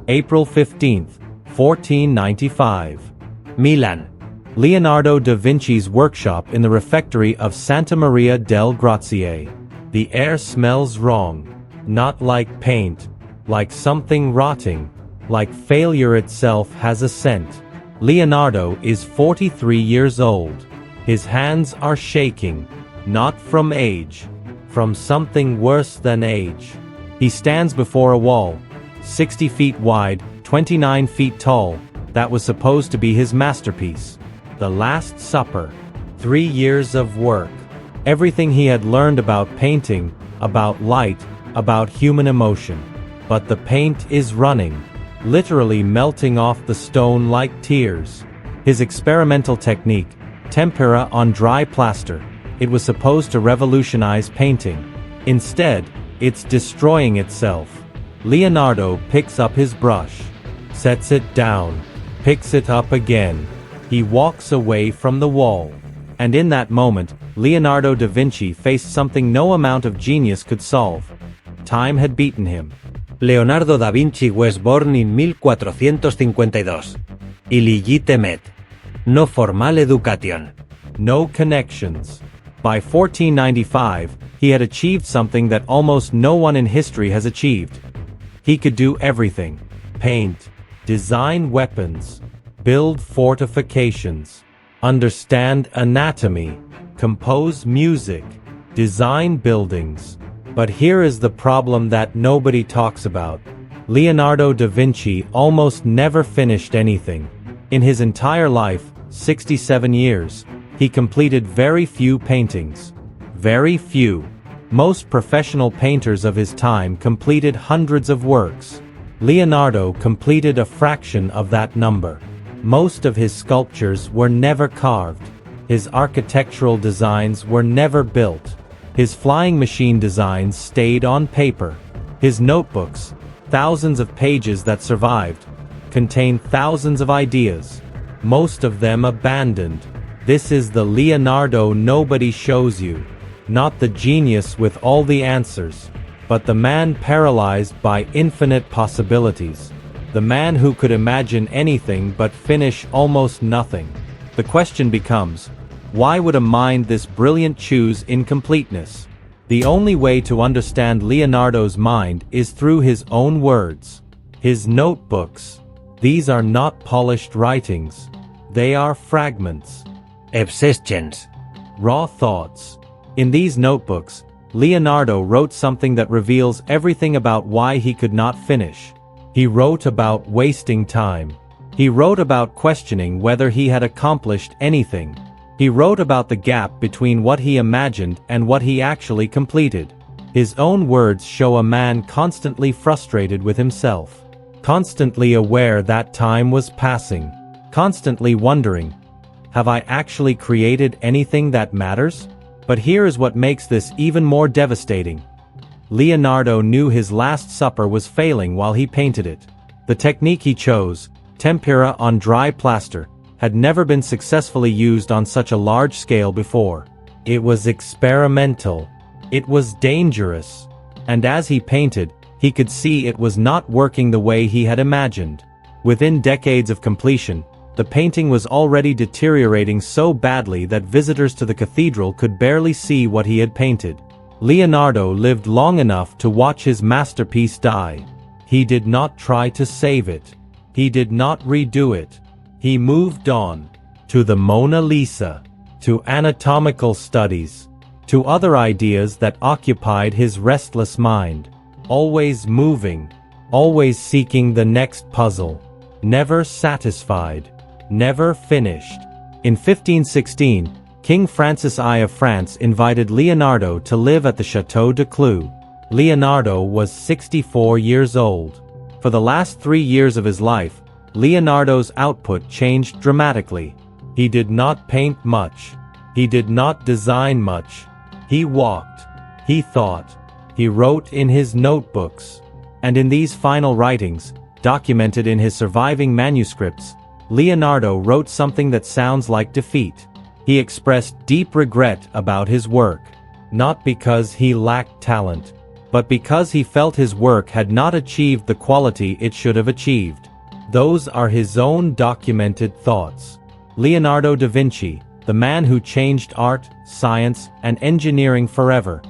April 15, 1495. Milan. Leonardo da Vinci's workshop in the refectory of Santa Maria del Grazie. The air smells wrong. Not like paint. Like something rotting. Like failure itself has a scent. Leonardo is 43 years old. His hands are shaking. Not from age. From something worse than age. He stands before a wall, 60 feet wide, 29 feet tall, that was supposed to be his masterpiece. The Last Supper. 3 years of work. Everything he had learned about painting, about light, about human emotion. But the paint is running, literally melting off the stone like tears. His experimental technique, tempera on dry plaster, it was supposed to revolutionize painting. Instead, it's destroying itself. Leonardo picks up his brush, sets it down, picks it up again. He walks away from the wall. And in that moment, Leonardo da Vinci faced something no amount of genius could solve. Time had beaten him. Leonardo da Vinci was born in 1452. Illegitimate. No formal education. No connections. By 1495, he had achieved something that almost no one in history has achieved. He could do everything. Paint, design weapons, build fortifications, understand anatomy, compose music, design buildings. But here is the problem that nobody talks about. Leonardo da Vinci almost never finished anything. In his entire life, 67 years, he completed very few paintings. Very few. Most professional painters of his time completed hundreds of works. Leonardo completed a fraction of that number. Most of his sculptures were never carved. His architectural designs were never built. His flying machine designs stayed on paper. His notebooks, thousands of pages that survived, contained thousands of ideas. Most of them abandoned. This is the Leonardo nobody shows you. Not the genius with all the answers, but the man paralyzed by infinite possibilities. The man who could imagine anything but finish almost nothing. The question becomes, why would a mind this brilliant choose incompleteness? The only way to understand Leonardo's mind is through his own words. His notebooks. These are not polished writings. They are fragments. Dissections. Raw thoughts. In these notebooks, Leonardo wrote something that reveals everything about why he could not finish. He wrote about wasting time. He wrote about questioning whether he had accomplished anything. He wrote about the gap between what he imagined and what he actually completed. His own words show a man constantly frustrated with himself. Constantly aware that time was passing. Constantly wondering, have I actually created anything that matters? But here is what makes this even more devastating. Leonardo knew his Last Supper was failing while he painted it. The technique he chose, tempera on dry plaster, had never been successfully used on such a large scale before. It was experimental. It was dangerous. And as he painted, he could see it was not working the way he had imagined. Within decades of completion, the painting was already deteriorating so badly that visitors to the cathedral could barely see what he had painted. Leonardo lived long enough to watch his masterpiece die. He did not try to save it. He did not redo it. He moved on. To the Mona Lisa. To anatomical studies. To other ideas that occupied his restless mind. Always moving. Always seeking the next puzzle. Never satisfied. Never finished. In 1516, King Francis I of France invited Leonardo to live at the Château de Clou. Leonardo was 64 years old. For the last 3 years of his life, Leonardo's output changed dramatically. He did not paint much. He did not design much. He walked. He thought. He wrote in his notebooks. And in these final writings, documented in his surviving manuscripts, Leonardo wrote something that sounds like defeat. He expressed deep regret about his work. Not because he lacked talent, but because he felt his work had not achieved the quality it should have achieved. Those are his own documented thoughts. Leonardo da Vinci, the man who changed art, science, and engineering forever,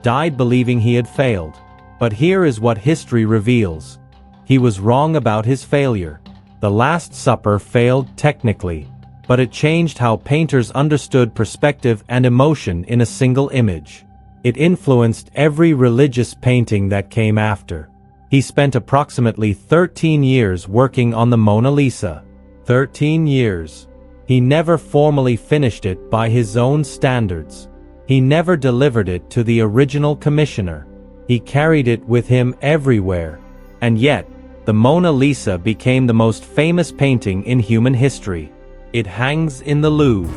died believing he had failed. But here is what history reveals. He was wrong about his failure. The Last Supper failed technically, but it changed how painters understood perspective and emotion in a single image. It influenced every religious painting that came after. He spent approximately 13 years working on the Mona Lisa. 13 years. He never formally finished it by his own standards. He never delivered it to the original commissioner. He carried it with him everywhere. And yet, the Mona Lisa became the most famous painting in human history. It hangs in the Louvre.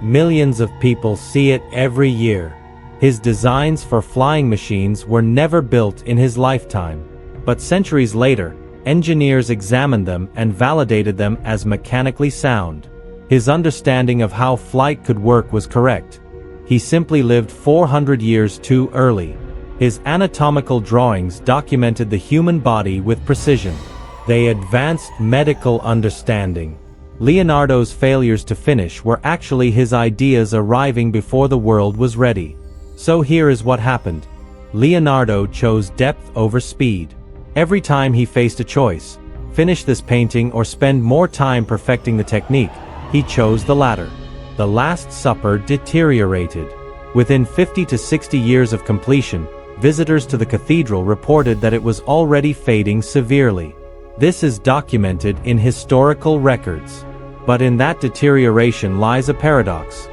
Millions of people see it every year. His designs for flying machines were never built in his lifetime. But centuries later, engineers examined them and validated them as mechanically sound. His understanding of how flight could work was correct. He simply lived 400 years too early. His anatomical drawings documented the human body with precision. They advanced medical understanding. Leonardo's failures to finish were actually his ideas arriving before the world was ready. So here is what happened. Leonardo chose depth over speed. Every time he faced a choice, finish this painting or spend more time perfecting the technique, he chose the latter. The Last Supper deteriorated. Within 50 to 60 years of completion, visitors to the cathedral reported that it was already fading severely. This is documented in historical records. But in that deterioration lies a paradox.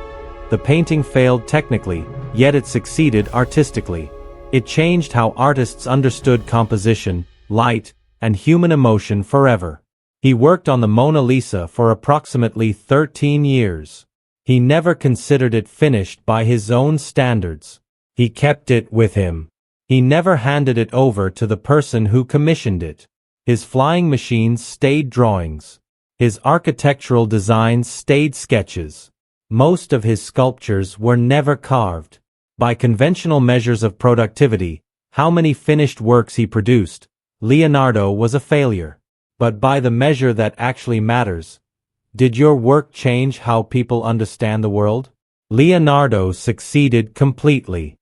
The painting failed technically, yet it succeeded artistically. It changed how artists understood composition, light, and human emotion forever. He worked on the Mona Lisa for approximately 13 years. He never considered it finished by his own standards. He kept it with him. He never handed it over to the person who commissioned it. His flying machines stayed drawings. His architectural designs stayed sketches. Most of his sculptures were never carved. By conventional measures of productivity, how many finished works he produced, Leonardo was a failure. But by the measure that actually matters, did your work change how people understand the world? Leonardo succeeded completely.